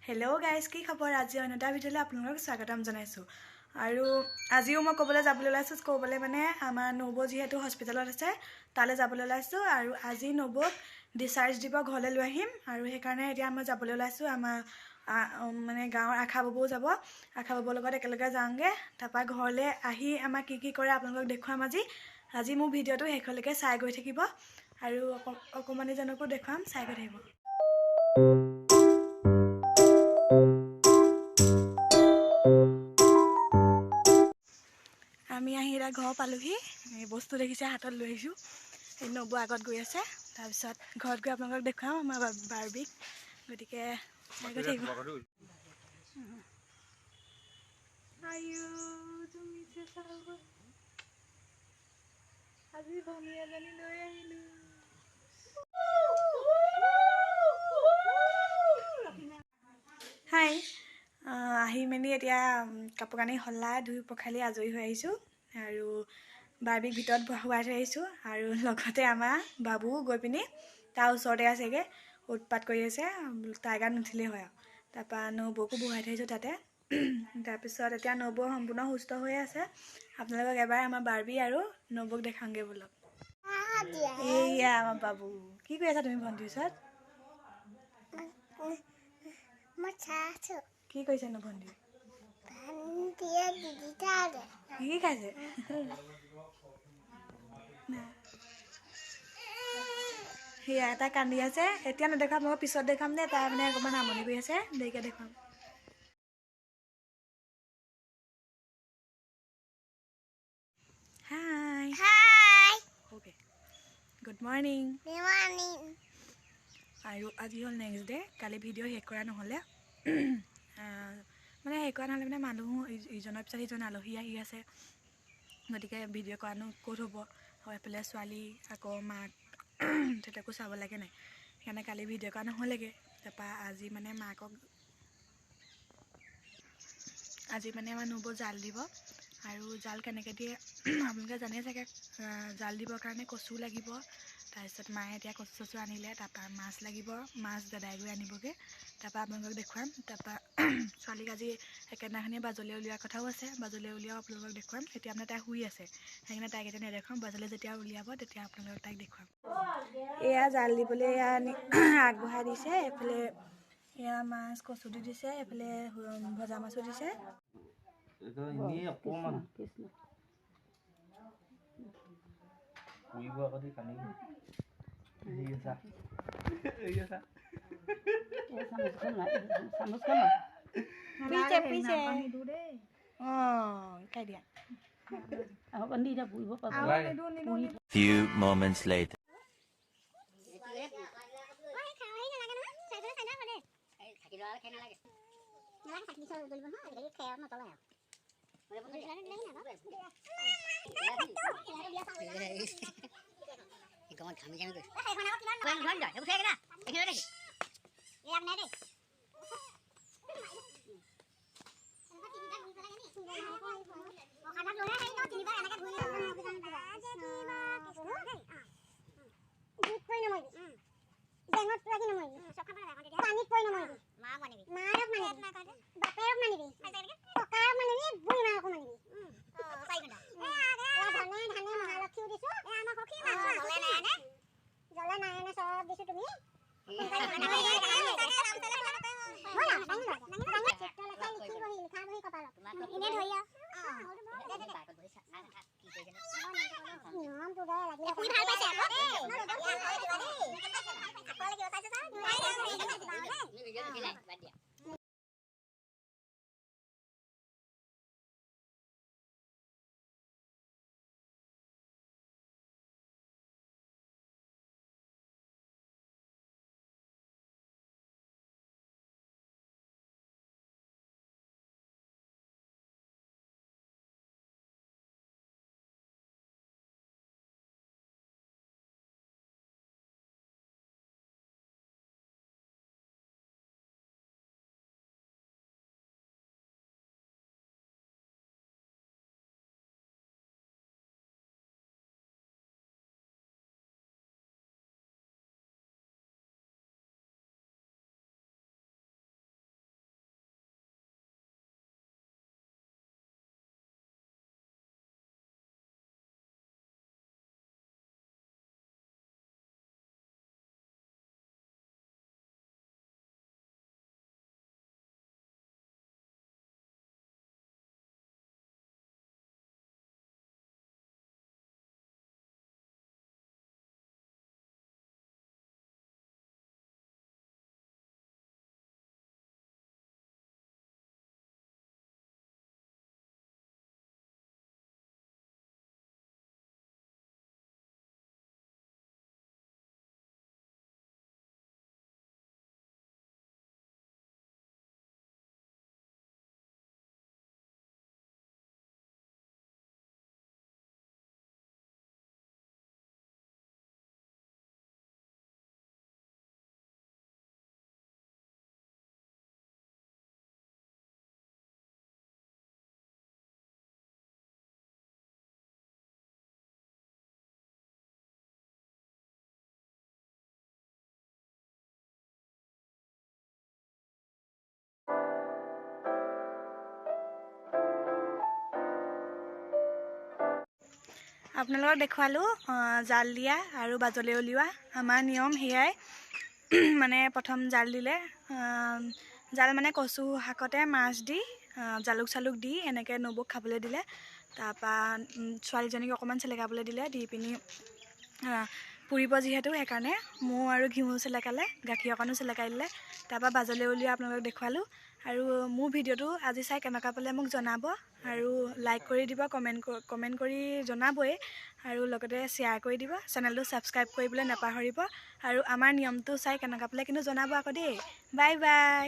Hello guys की खबर आज अन्यटा भिडियोले आपलोक स्वागतम जनाइछु आरु आजिओ म कबले जाबले लाइछु कबले माने आमार नबो जेहेतु हस्पिटालत আছে ताले जाबले लाइछु आरु আজি नबोक डिस्चार्ज দিব घरले লৈ আহিम आरु हे कारणे एटा म जाबले लाइछु आमार माने गाँवर आखा बाबू যাব आखा बाबूर লগত एकेलगे जांगे तापा घरले आही आमा की करे आपलोक देखुवाम আজি मो भिडियोটো हेखलके चाइ गय থাকিব आरु अकमानि जनकো देखुवाम चाइ गय থাকিব আমি আহিরা ঘর পালোহি বস্তু দেখিছে হাতত লৈ আহিছো এই নবু আগত গৈ আছে তাৰ পিছত ঘৰত গৈ আপোনালোকক দেখাম আমাৰ বাৰবিক গতিকে আগত আহিব আয়ু তুমি যে চাব আজি ভনিয়া জানি লৈ আহিলো হাই আহি মেলি এতিয়া কাপোৰ কানি হলাই ধুই পখালি আজৰি হৈ আহিছো আৰু বাৰবিক ভিতৰত বহাই থৈ আহিছো আৰু লগতে আমাৰ বাবু গৈ পিনি তাৰ ওচৰতে আছেগে উৎপাত কৰি আছে তাই গাত নুঠিলে হয় তাৰপা নবৌকো বহাই থৈছো তাতে তাৰপিছত এতিয়া নবৌ সম্পূৰ্ণ সুস্থ হৈ আছে আপোনালোকক এবাৰ আমাৰ বাৰবি আৰু নবৌক দেখাংগে বলক এইয়া আমাৰ বাবু কি কৰি আছা তুমি ভণ্টিৰ ওচৰত কি কৈছে ন ভণ্টি কি খাইছে সেয়া এটা কান্দি আছে এতিয়া নেদেখাম মই পিছত দেখাম দে তাই মানে অকণমান আমনি কৰি আছে দেৰিকে দেখাম হাই হাই ওকে গুড মৰ্নিং আৰু আজি হ'ল নেক্সট ডে কালি ভিডিঅ' শেষ কৰা নহ'লে মানে শেষ কৰা নহ'লে মানে মানুহ ইজনৰ পিছত সিজন আলহী আহি আছে গতিকে ভিডিঅ' কৰানো ক'ত হ'ব হয় এফালে ছোৱালী আকৌ মাক তেতিয়াকো চাব লাগে নাই সেইকাৰণে কালি ভিডিঅ' কৰা নহ'লেগৈ তাৰপৰা আজি মানে মাকক আজি মানে আমাৰ নবৌ জাল দিব আৰু জাল কেনেকৈ দিয়ে আপোনালোকে জানে চাগে জাল দিবৰ কাৰণে কচু লাগিব তাৰপিছত মায়ে এতিয়া কচু চচু আনিলে তাৰপৰা মাছ লাগিব মাছ দাদাই গৈ আনিবগৈ তাৰপৰা আপোনালোকক দেখুৱাম তাৰপৰা ছোৱালীক আজি একেদিনাখনিয়ে বাজলৈ উলিওৱাৰ কথাও আছে বাজলৈ উলিয়াও আপোনালোকক দেখুৱাম এতিয়া মানে তাই শুই আছে সেইকাৰণে তাইক এতিয়া নেদেখুৱাম বাজলৈ যেতিয়া উলিয়াব তেতিয়া আপোনালোকক তাইক দেখুৱাম এয়া জাল দিবলৈ এয়া আগবঢ়াই দিছে এইফালে এয়া মাছ কচু দি দিছে এইফালে ভজা মাছো দিছে Few moments later. আপোনালোকক দেখুৱালোঁ জাল দিয়া আৰু বাজলে উলিওৱা আমাৰ নিয়ম সেয়াই। মানে প্ৰথম জাল দিলে জাল মানে কচু শাকতে মাছ দি জালুক চালুক দি এনেকৈ নবৌক খাবলৈ দিলে। তাৰপৰা ছোৱালীজনীক অকণমান চেলেকাবলৈ দিলে, দি পিনি পুৰিব যিহেতু সেইকাৰণে মৌ আৰু ঘিউ চেলেকালে, গাখীৰ অকণো চেলেকাই দিলে। তাৰপৰা বাজলে উলিওৱা আপোনালোকক দেখুৱালোঁ। আৰু মোৰ ভিডিঅ'টো আজি চাই কেনেকুৱা পালে মোক জনাব, আৰু লাইক কৰি দিব, কমেণ্ট কৰি জনাবই, আৰু লগতে শ্বেয়াৰ কৰি দিব। চেনেলটো ছাবস্ক্ৰাইব কৰিবলৈ নাপাহৰিব, আৰু আমাৰ নিয়মটো চাই কেনেকুৱা পালে কিন্তু জনাব আকৌ দেই। Bye bye.